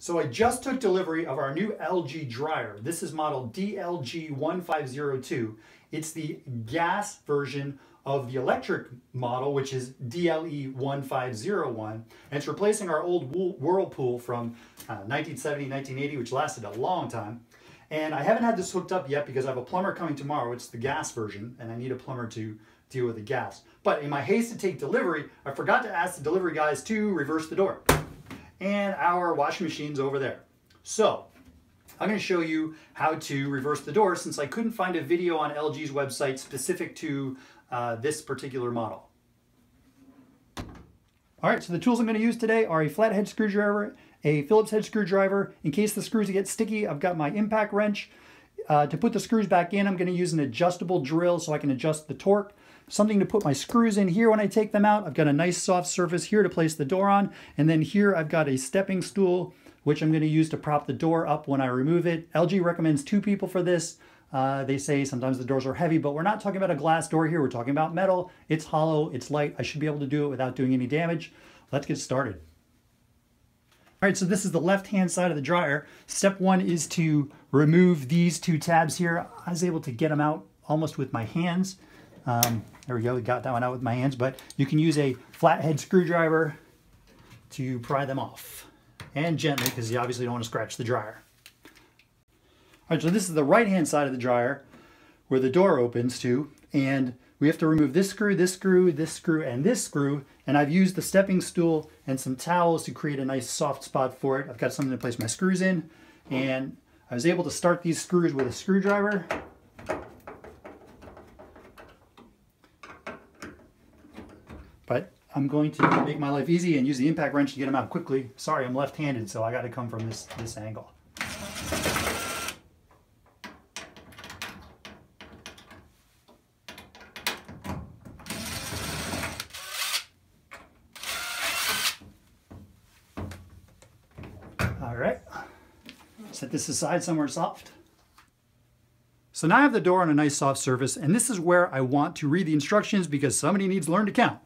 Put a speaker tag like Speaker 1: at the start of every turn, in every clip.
Speaker 1: So I just took delivery of our new LG dryer. This is model DLG1502. It's the gas version of the electric model, which is DLE1501. And it's replacing our old Whirlpool from 1970, 1980, which lasted a long time. And I haven't had this hooked up yet because I have a plumber coming tomorrow. It's the gas version, and I need a plumber to deal with the gas. But in my haste to take delivery, I forgot to ask the delivery guys to reverse the door. And our washing machine's over there. So I'm going to show you how to reverse the door since I couldn't find a video on LG's website specific to this particular model. All right, so the tools I'm going to use today are a flathead screwdriver, a Phillips head screwdriver. In case the screws get sticky, I've got my impact wrench. To put the screws back in, I'm going to use an adjustable drill so I can adjust the torque. Something to put my screws in here when I take them out. I've got a nice soft surface here to place the door on. And then here I've got a stepping stool, which I'm going to use to prop the door up when I remove it. LG recommends 2 people for this. They say sometimes the doors are heavy, but we're not talking about a glass door here. We're talking about metal. It's hollow, it's light. I should be able to do it without doing any damage. Let's get started. All right, so this is the left-hand side of the dryer. Step 1 is to remove these 2 tabs here. I was able to get them out almost with my hands. There we go, got that one out with my hands, but you can use a flathead screwdriver to pry them off. And gently, because you obviously don't want to scratch the dryer. All right, so this is the right-hand side of the dryer where the door opens to, and we have to remove this screw, this screw, this screw, and this screw, and I've used the stepping stool and some towels to create a nice soft spot for it. I've got something to place my screws in, and I was able to start these screws with a screwdriver. But I'm going to make my life easy and use the impact wrench to get them out quickly. Sorry, I'm left-handed, so I got to come from this angle. All right, set this aside somewhere soft. So now I have the door on a nice soft surface, and this is where I want to read the instructions because somebody needs to learn to count.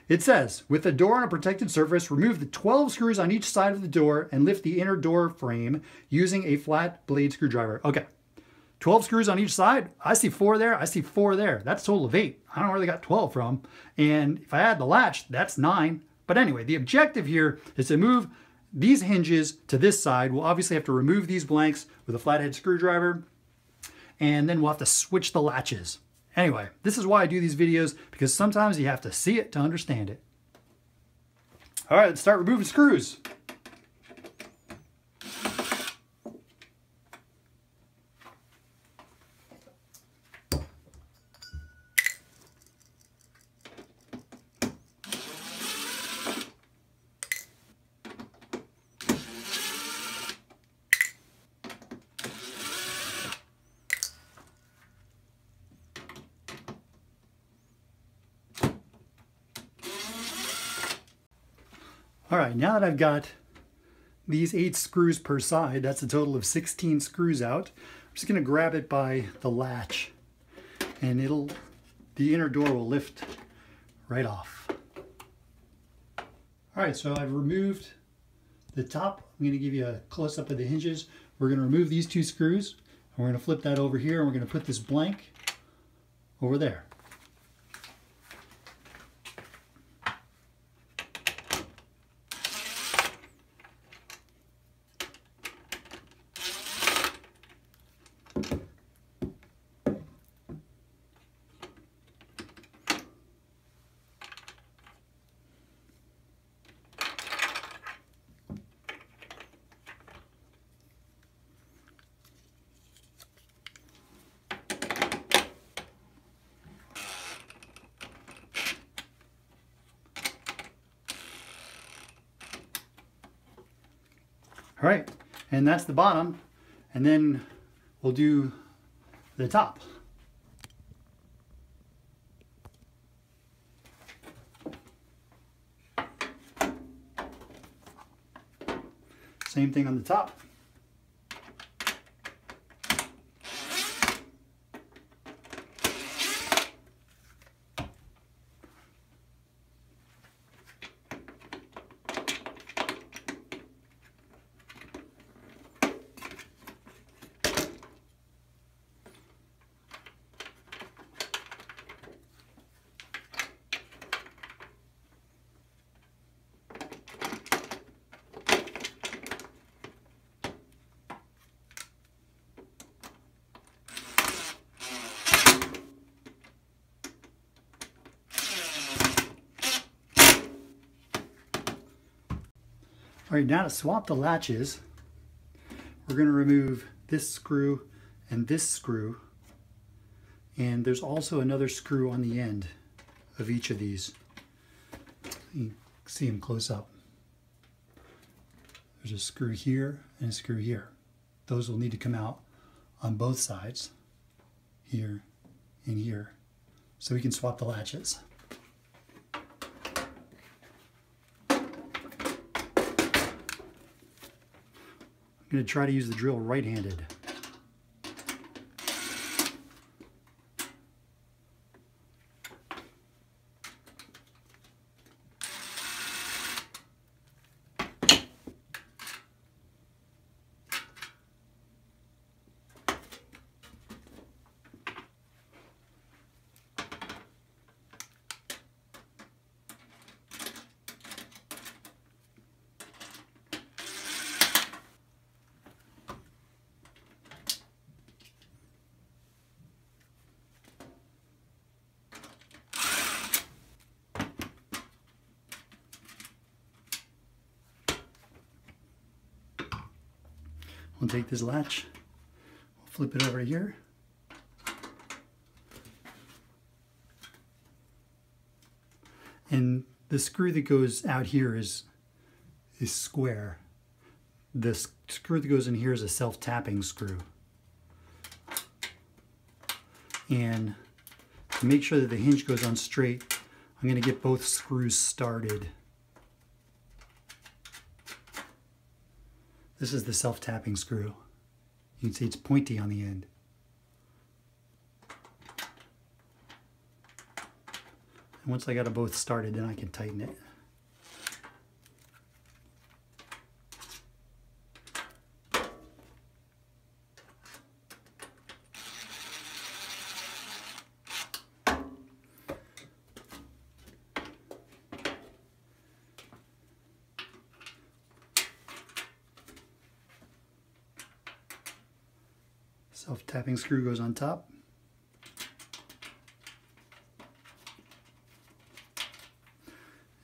Speaker 1: It says, with the door on a protected surface, remove the 12 screws on each side of the door and lift the inner door frame using a flat blade screwdriver. Okay, 12 screws on each side. I see 4 there, I see 4 there. That's a total of 8. I don't know where they got 12 from. And if I add the latch, that's 9. But anyway, the objective here is to move these hinges to this side. We'll obviously have to remove these blanks with a flathead screwdriver, and then we'll have to switch the latches. Anyway, this is why I do these videos, because sometimes you have to see it to understand it. All right, let's start removing screws. All right, now that I've got these 8 screws per side, that's a total of 16 screws out. I'm just gonna grab it by the latch and the inner door will lift right off. All right, so I've removed the top. I'm gonna give you a close-up of the hinges. We're gonna remove these 2 screws, and we're gonna flip that over here, and we're gonna put this blank over there. All right, and that's the bottom, and then we'll do the top. Same thing on the top. All right, now to swap the latches, we're going to remove this screw and this screw. And there's also another screw on the end of each of these. You can see them close up. There's a screw here and a screw here. Those will need to come out on both sides, here and here, so we can swap the latches. I'm going to try to use the drill right-handed. We'll take this latch, we'll flip it over to here. And the screw that goes out here is square. The screw that goes in here is a self-tapping screw. And to make sure that the hinge goes on straight, I'm going to get both screws started. This is the self-tapping screw. You can see it's pointy on the end. And once I got them both started, then I can tighten it. Self-tapping screw goes on top.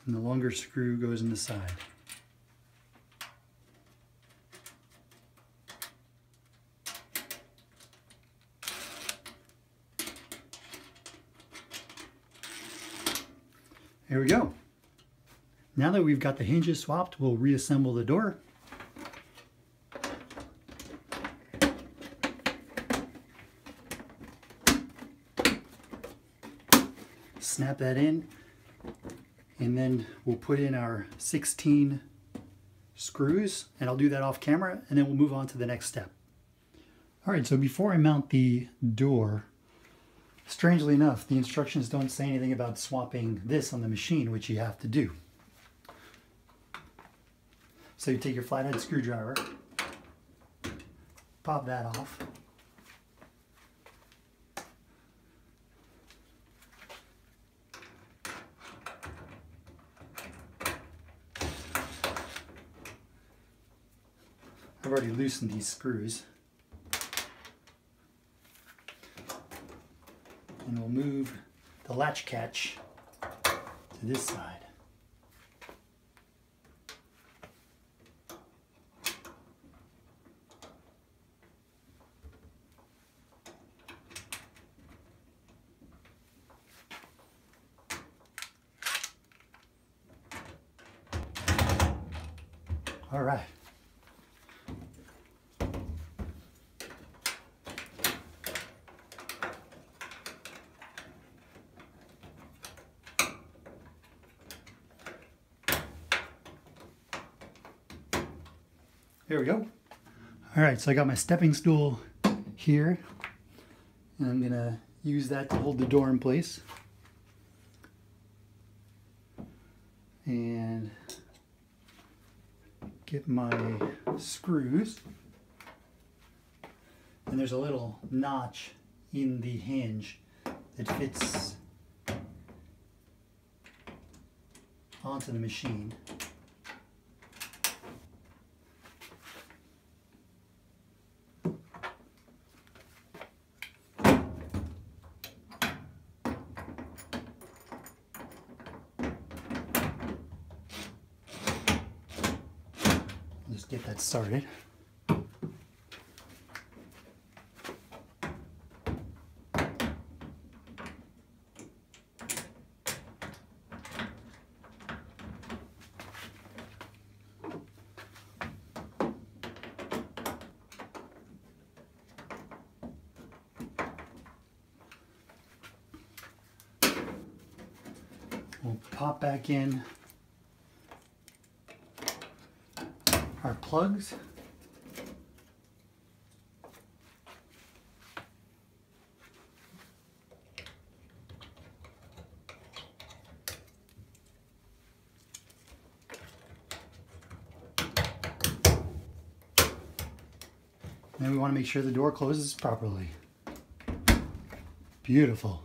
Speaker 1: And the longer screw goes in the side. There we go. Now that we've got the hinges swapped, we'll reassemble the door. Snap that in, and then we'll put in our 16 screws, and I'll do that off camera, and then we'll move on to the next step. All right, so before I mount the door, strangely enough, the instructions don't say anything about swapping this on the machine, which you have to do. So you take your flathead screwdriver, pop that off. I've already loosened these screws. And we'll move the latch catch to this side. All right. There we go. All right, so I got my stepping stool here, and I'm gonna use that to hold the door in place. And get my screws. And there's a little notch in the hinge that fits onto the machine. Just get that started. We'll pop back in our plugs. Then we want to make sure the door closes properly. Beautiful.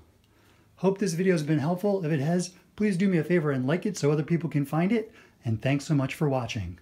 Speaker 1: Hope this video has been helpful. If it has, please do me a favor and like it so other people can find it. And thanks so much for watching.